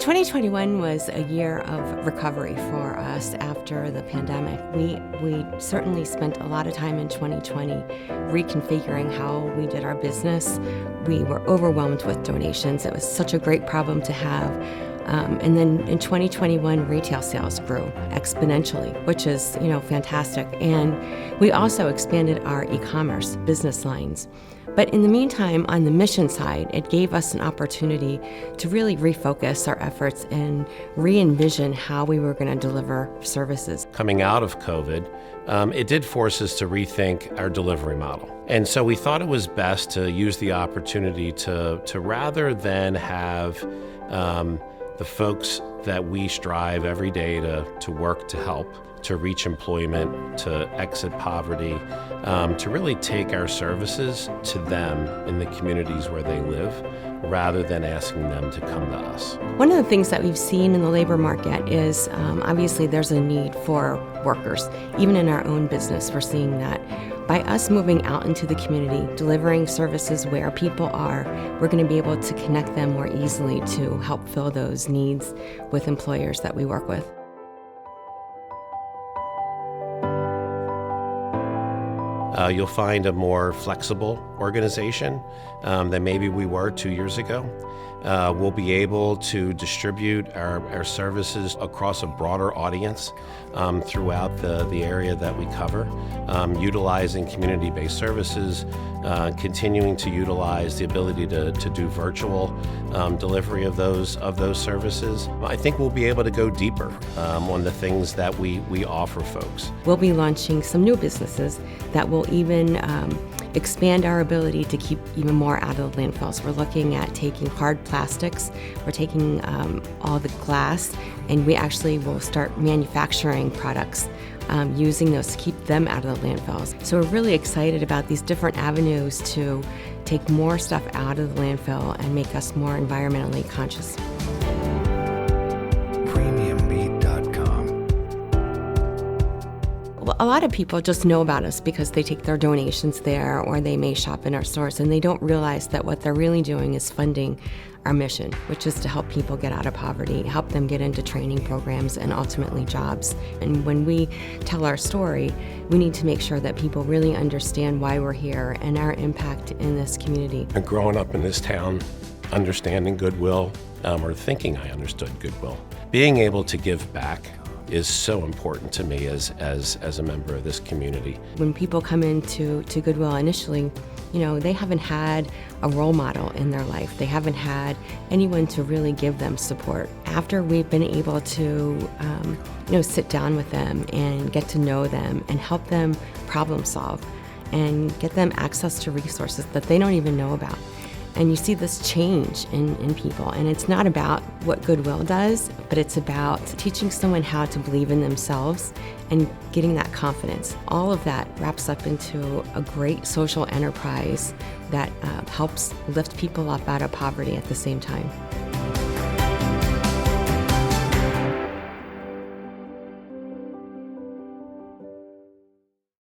2021 was a year of recovery for us after the pandemic. We certainly spent a lot of time in 2020 reconfiguring how we did our business. We were overwhelmed with donations. It was such a great problem to have. And then in 2021, retail sales grew exponentially, which is, fantastic. And we also expanded our e-commerce business lines. But in the meantime, on the mission side, it gave us an opportunity to really refocus our efforts and re-envision how we were going to deliver services. Coming out of COVID, it did force us to rethink our delivery model. And so we thought it was best to use the opportunity to rather than have the folks that we strive every day to work to help, to reach employment, to exit poverty, to really take our services to them in the communities where they live, rather than asking them to come to us. One of the things that we've seen in the labor market is obviously there's a need for workers. Even in our own business, we're seeing that. By us moving out into the community, delivering services where people are, we're going to be able to connect them more easily to help fill those needs with employers that we work with. You'll find a more flexible organization than maybe we were 2 years ago. We'll be able to distribute our services across a broader audience throughout the area that we cover, utilizing community-based services, continuing to utilize the ability to do virtual delivery of those services. I think we'll be able to go deeper on the things that we offer folks. We'll be launching some new businesses that will even expand our ability to keep even more out of the landfills. We're looking at taking hard plastics, we're taking all the glass, and we actually will start manufacturing products using those to keep them out of the landfills. So we're really excited about these different avenues to take more stuff out of the landfill and make us more environmentally conscious. A lot of people just know about us because they take their donations there or they may shop in our stores, and they don't realize that what they're really doing is funding our mission, which is to help people get out of poverty, help them get into training programs and ultimately jobs. And when we tell our story, we need to make sure that people really understand why we're here and our impact in this community. And growing up in this town, understanding Goodwill, or thinking I understood Goodwill, being able to give back is so important to me as a member of this community. When people come into Goodwill initially, they haven't had a role model in their life. They haven't had anyone to really give them support. After we've been able to sit down with them and get to know them and help them problem solve and get them access to resources that they don't even know about. And you see this change in people. And it's not about what Goodwill does, but it's about teaching someone how to believe in themselves and getting that confidence. All of that wraps up into a great social enterprise that helps lift people up out of poverty at the same time.